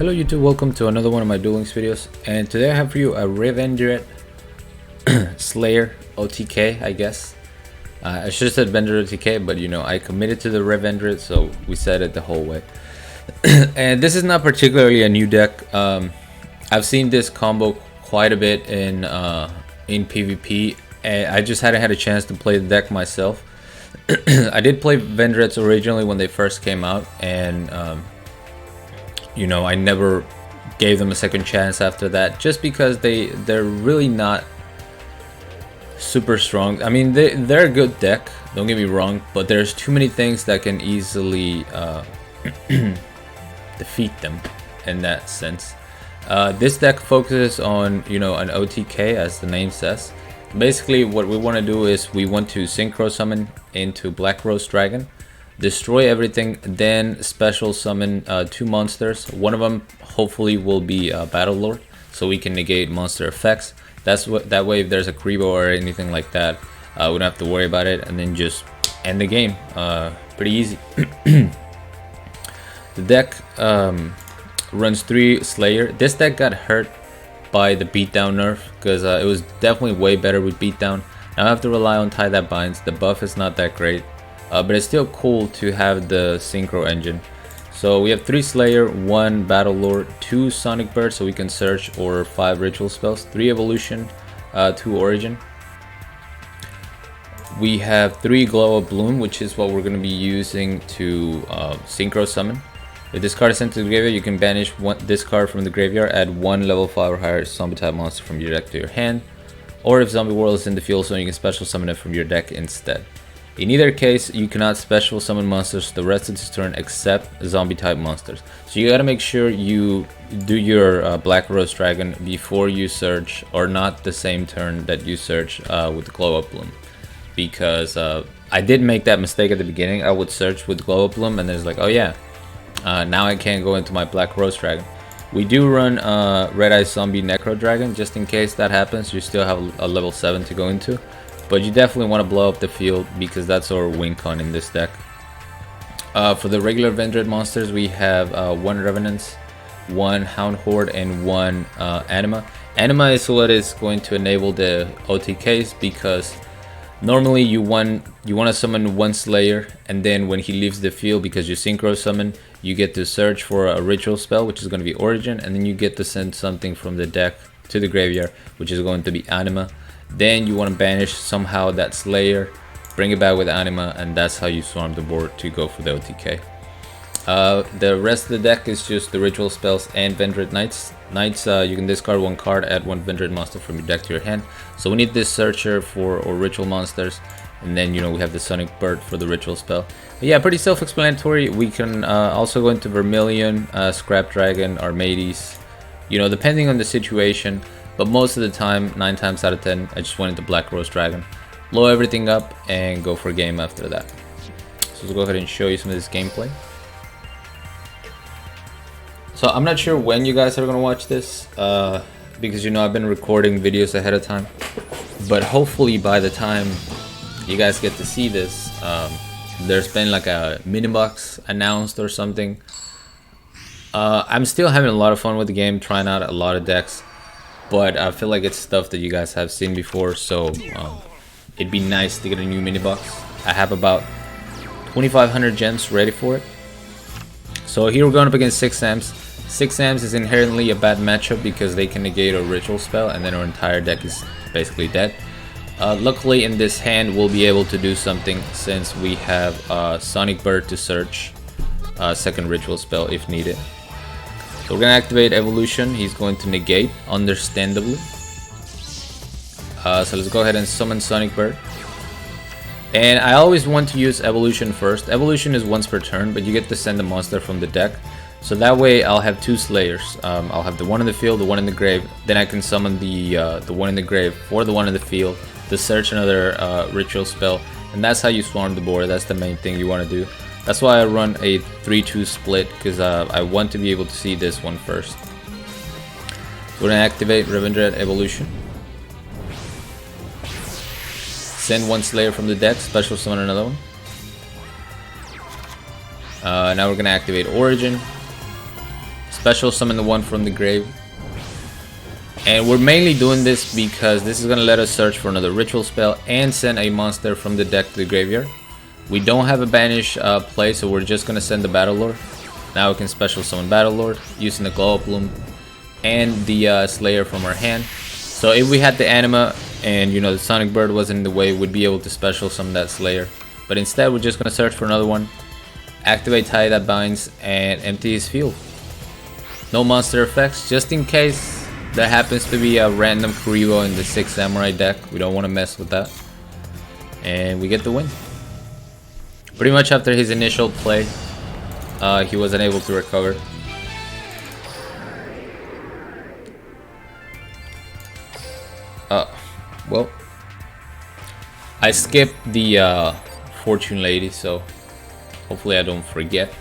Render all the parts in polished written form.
Hello YouTube, welcome to another one of my Duel Links videos, and today I have for you a Vendread Slayer OTK, I guess. I should have said Vendread OTK, but you know, I committed to the Vendread, so we said it the whole way. And this is not particularly a new deck. I've seen this combo quite a bit in PvP, and I just hadn't had a chance to play the deck myself. I did play Vendreads originally when they first came out, and you know, I never gave them a second chance after that, just because they're really not super strong. I mean, they're a good deck, don't get me wrong, but there's too many things that can easily defeat them in that sense. This deck focuses on, you know, an OTK, as the name says. Basically, what we want to do is we want to synchro summon into Black Rose Dragon, destroy everything, then special summon two monsters. One of them hopefully will be Battle Lord, so we can negate monster effects. That way if there's a Kribo or anything like that, we don't have to worry about it, and then just end the game. Pretty easy. The deck runs 3 Slayer. This deck got hurt by the beatdown nerf, because it was definitely way better with beatdown. Now I have to rely on Tie That Binds. The buff is not that great. But it's still cool to have the synchro engine. So we have 3 Slayer, 1 Battle Lord, 2 Sonic Bird so we can search, or 5 ritual spells, 3 Evolution, 2 Origin. We have 3 Glow Up Bloom, which is what we're going to be using to synchro summon. If this card is sent to the graveyard, you can banish this card from the graveyard, add 1 level 5 or higher zombie type monster from your deck to your hand. Or if Zombie World is in the field zone, you can special summon it from your deck instead. In either case, you cannot special summon monsters the rest of this turn except zombie type monsters. So you gotta make sure you do your Black Rose Dragon before you search, or not the same turn that you search with the Glow Up Bloom. Because I did make that mistake at the beginning. I would search with Glow Up Bloom and then it's like, oh yeah, now I can't go into my Black Rose Dragon. We do run Red Eye Zombie Necro Dragon, just in case that happens. You still have a level 7 to go into. But you definitely want to blow up the field, because that's our win con in this deck. For the regular Vendread monsters, we have 1 Revenants, 1 Hound Horde, and 1 Anima. Anima is what is going to enable the OTKs, because normally you want to summon 1 Slayer, and then when he leaves the field, because you synchro summon, you get to search for a ritual spell, which is going to be Origin, and then you get to send something from the deck to the graveyard, which is going to be Anima. Then you want to banish somehow that Slayer, bring it back with Anima, and that's how you swarm the board to go for the OTK. The rest of the deck is just the ritual spells and Vendread Knights. Knights, you can discard 1 card, add 1 Vendread monster from your deck to your hand. So we need this Searcher for our ritual monsters, and then, you know, we have the Sonic Bird for the ritual spell. But yeah, pretty self-explanatory. We can also go into Vermilion, Scrap Dragon, Armades, you know, depending on the situation. But most of the time, 9 times out of 10, I just went into Black Rose Dragon, blow everything up, and go for a game after that. So let's go ahead and show you some of this gameplay. So I'm not sure when you guys are going to watch this, because, you know, I've been recording videos ahead of time. But hopefully by the time you guys get to see this, there's been like a mini box announced or something. I'm still having a lot of fun with the game, trying out a lot of decks. But I feel like it's stuff that you guys have seen before, so it'd be nice to get a new mini box. I have about 2,500 gems ready for it. So here we're going up against 6 Sams. 6 Sams is inherently a bad matchup because they can negate a ritual spell, and then our entire deck is basically dead. Luckily in this hand we'll be able to do something, since we have Sonic Bird to search second ritual spell if needed. So we're going to activate Evolution. He's going to negate, understandably. So let's go ahead and summon Sonic Bird. And I always want to use Evolution first. Evolution is once per turn, but you get to send a monster from the deck. So that way I'll have 2 Slayers. I'll have the one in the field, the one in the grave. Then I can summon the one in the grave for the one in the field to search another ritual spell. And that's how you swarm the board. That's the main thing you want to do. That's why I run a 3-2 split, because I want to be able to see this one first. We're going to activate Vendread Evolution. Send 1 Slayer from the deck, special summon another one. Now we're going to activate Origin. special summon the one from the grave. And we're mainly doing this because this is going to let us search for another ritual spell and send a monster from the deck to the graveyard. We don't have a banish play, so we're just going to send the Battle Lord. Now we can special summon Battle Lord using the Glow Up Bloom and the Slayer from our hand. So if we had the Anima and the Sonic Bird wasn't in the way, we'd be able to special summon that Slayer. But instead we're just going to search for another one, activate Tie That Binds, and empty his field. No monster effects, just in case there happens to be a random Kuribo in the 6 Samurai deck. We don't want to mess with that. And we get the win. Pretty much after his initial play, he wasn't able to recover. Well, I skipped the Fortune Lady, so hopefully I don't forget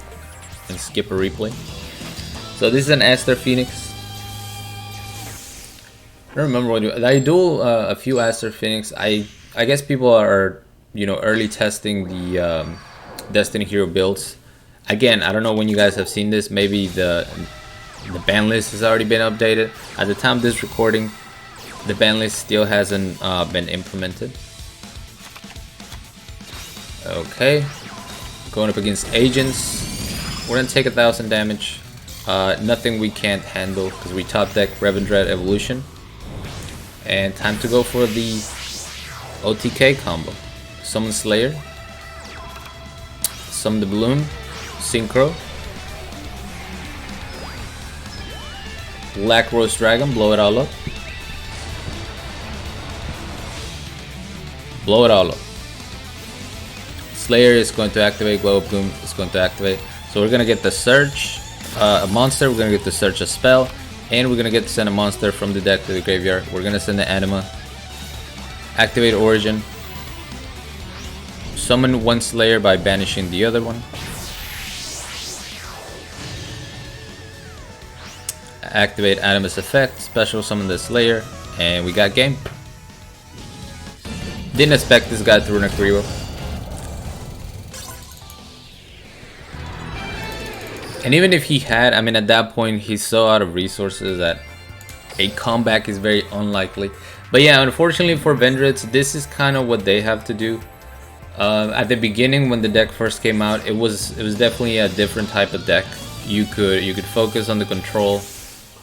and skip a replay. So this is an Aster Phoenix. I don't remember what I duel a few Aster Phoenix. I guess people are early testing the Destiny Hero builds. Again, I don't know when you guys have seen this. Maybe the ban list has already been updated. At the time of this recording, the ban list still hasn't been implemented. Okay, going up against agents. We're gonna take 1000 damage. Nothing we can't handle because we top deck Vendread Evolution. And time to go for the OTK combo. Summon Slayer, summon the Bloom, Synchro, Black Rose Dragon, blow it all up. Blow it all up. Slayer is going to activate, Glow Up Bloom is going to activate. So we're going to get the search, a monster, we're going to get to search a spell, and we're going to get to send a monster from the deck to the graveyard. We're going to send the Anima, activate Origin, summon one Slayer by banishing the other one, activate Animus effect, special summon the Slayer, and we got game. Didn't expect this guy to run a Kuribo. And even if he had, I mean, at that point he's so out of resources that a comeback is very unlikely. But yeah, unfortunately for Vendreads, this is kind of what they have to do. At the beginning, when the deck first came out, it was definitely a different type of deck. You could focus on the control,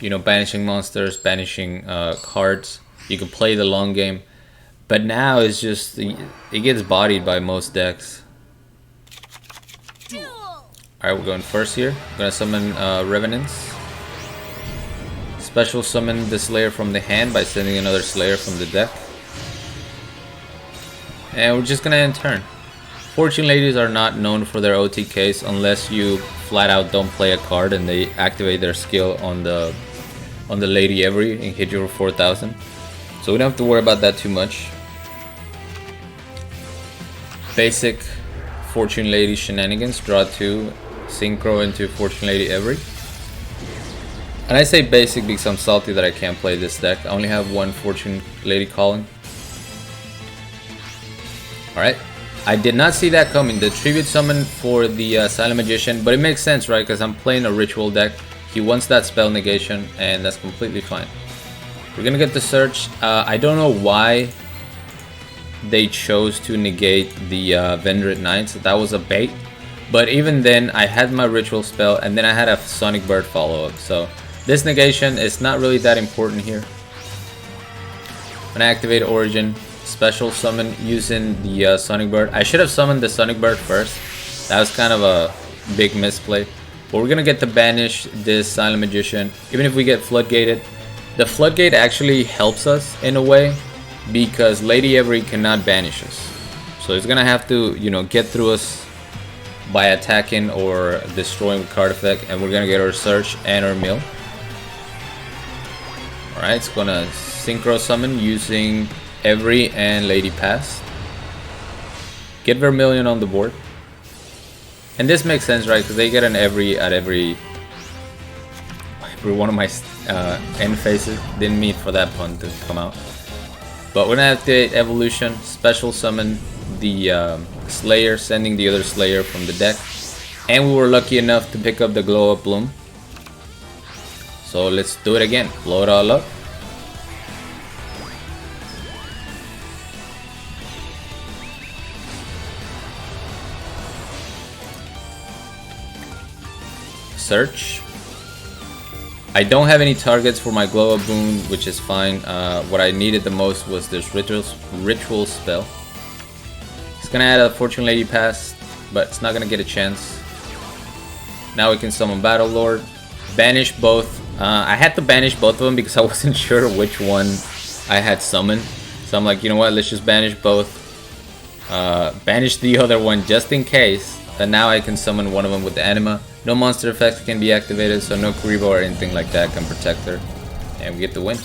banishing monsters, banishing cards. You could play the long game. But now it's just it gets bodied by most decks. Alright, we're going first here. I'm gonna summon Revenants. Special summon the Slayer from the hand by sending another Slayer from the deck. And we're just gonna end turn. Fortune Ladies are not known for their OTKs unless you flat out don't play a card and they activate their skill on the Lady Every and hit you for 4000. So we don't have to worry about that too much. Basic Fortune Lady shenanigans, draw 2, synchro into Fortune Lady Every. And I say basic because I'm salty that I can't play this deck. I only have one Fortune Lady calling. Alright, I did not see that coming. The tribute summon for the Silent Magician, but it makes sense, right? Because I'm playing a ritual deck. He wants that spell negation, and that's completely fine. We're gonna get the search. I don't know why they chose to negate the Vendread Knights. That was a bait. But even then, I had my ritual spell, and then I had a Sonic Bird follow-up. So this negation is not really that important here. I'm gonna activate Origin, special summon using the Sonic Bird. I should have summoned the Sonic Bird first. That was kind of a big misplay. But we're gonna get to banish this Silent Magician. Even if we get floodgated, the floodgate actually helps us in a way because Lady Every cannot banish us. So it's gonna have to, get through us by attacking or destroying with card effect, and we're gonna get our search and our mill. Alright, it's gonna synchro summon using Every and Lady Pass. Get Vermilion on the board. And this makes sense, right? Because they get an Every at every one of my end phases. Didn't mean for that pun to come out. But we're gonna activate Evolution, special summon the Slayer, sending the other Slayer from the deck. And we were lucky enough to pick up the Glow Up Bloom. So let's do it again. Blow it all up. Search. I don't have any targets for my glow up boon, which is fine. What I needed the most was this ritual spell. It's gonna add a Fortune Lady pass, but it's not gonna get a chance. Now we can summon Battle Lord. Banish both. I had to banish both of them because I wasn't sure which one I had summoned. So I'm like, you know what, let's just banish both. Banish the other one just in case. And now I can summon one of them with the anima. No monster effects can be activated, so no Kuribo or anything like that can protect her. And we get the win.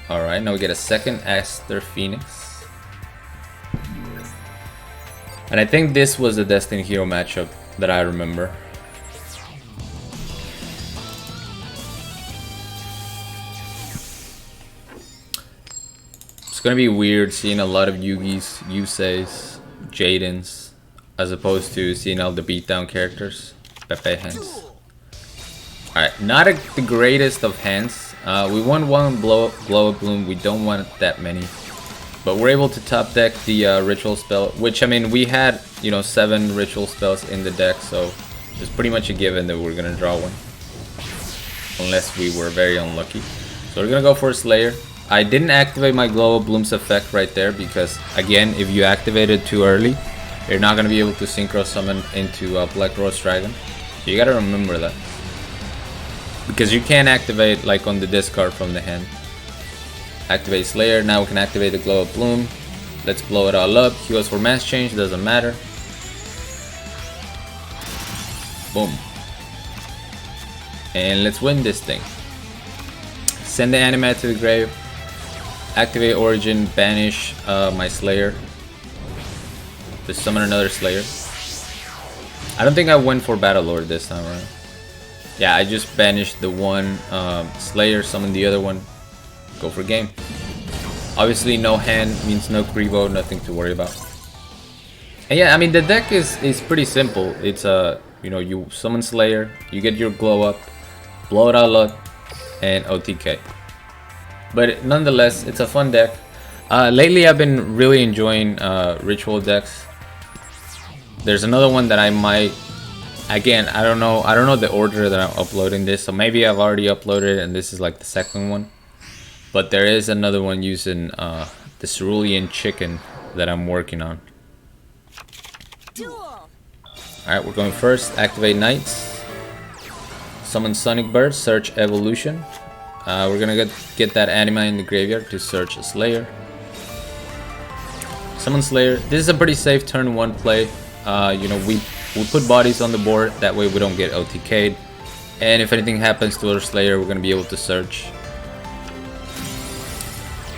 Alright, now we get a second Aster Phoenix. And I think this was the Destiny Hero matchup that I remember. It's gonna be weird seeing a lot of Yugis, Yuseis, Jadens, as opposed to seeing all the beatdown characters. Pepe hands. Alright, not the greatest of hands. We want one blow up bloom. We don't want that many. But we're able to top deck the ritual spell, which, I mean, we had, you know, 7 ritual spells in the deck, so it's pretty much a given that we're gonna draw one. Unless we were very unlucky. So we're gonna go for a Slayer. I didn't activate my Glow of Bloom's effect right there because, again, if you activate it too early, you're not going to be able to Synchro Summon into Black Rose Dragon. So you got to remember that. Because you can't activate like on the discard from the hand. Activate Slayer, now we can activate the Glow of Bloom. Let's blow it all up. He goes for Mass Change, doesn't matter. Boom. And let's win this thing. Send the Animat to the grave. Activate Origin, banish my Slayer. To summon another Slayer. I don't think I went for Battle Lord this time around. Yeah, I just banished the one Slayer, summon the other one. Go for game. Obviously no hand means no Kuribo, nothing to worry about. And yeah, I mean the deck is pretty simple. It's you know, you summon Slayer, you get your glow up, blow it all up, and OTK. But nonetheless, it's a fun deck. Lately I've been really enjoying ritual decks. There's another one that I might, again, I don't know the order that I'm uploading this, so maybe I've already uploaded and this is like the second one. But there is another one using the Cerulean Chicken that I'm working on. Alright, we're going first. Activate Knights. Summon Sonic Bird, search Evolution. We're gonna get that anima in the graveyard to search a Slayer. Summon Slayer. This is a pretty safe turn 1 play. You know, we put bodies on the board, that way we don't get OTK'd. And if anything happens to our Slayer, we're gonna be able to search.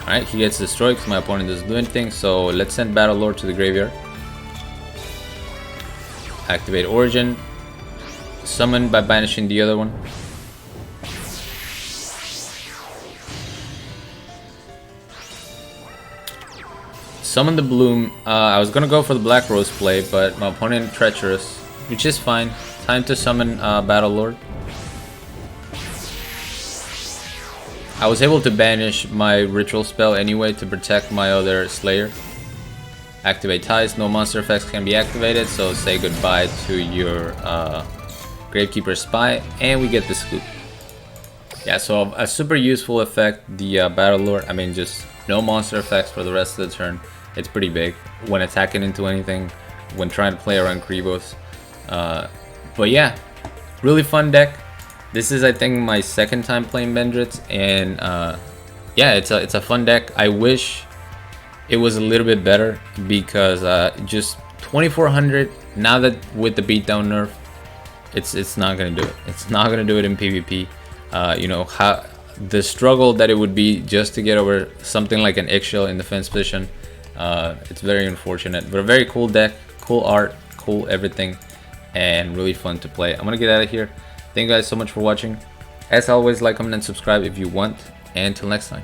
Alright, he gets destroyed because my opponent doesn't do anything, so let's send Battle Lord to the graveyard. Activate Origin. Summon by banishing the other one. Summon the Bloom. I was gonna go for the Black Rose play, but my opponent treacherous, which is fine. Time to summon Battle Lord. I was able to banish my ritual spell anyway to protect my other Slayer. Activate Ties. No monster effects can be activated, so say goodbye to your Gravekeeper Spy, and we get the scoop. Yeah, so a super useful effect, the Battle Lord. I mean, just no monster effects for the rest of the turn. It's pretty big when attacking into anything, when trying to play around Kribos. But yeah, really fun deck. This is, I think, my second time playing Vendread, and yeah, it's a fun deck. I wish it was a little bit better because just 2400 now that with the beatdown nerf, it's not gonna do it. It's not gonna do it in PvP. You know how the struggle that it would be just to get over something like an eggshell in defense position. It's very unfortunate, but a very cool deck, cool art, cool everything, and really fun to play. I'm gonna get out of here. Thank you guys so much for watching. As always, like, comment, and subscribe if you want. And until next time.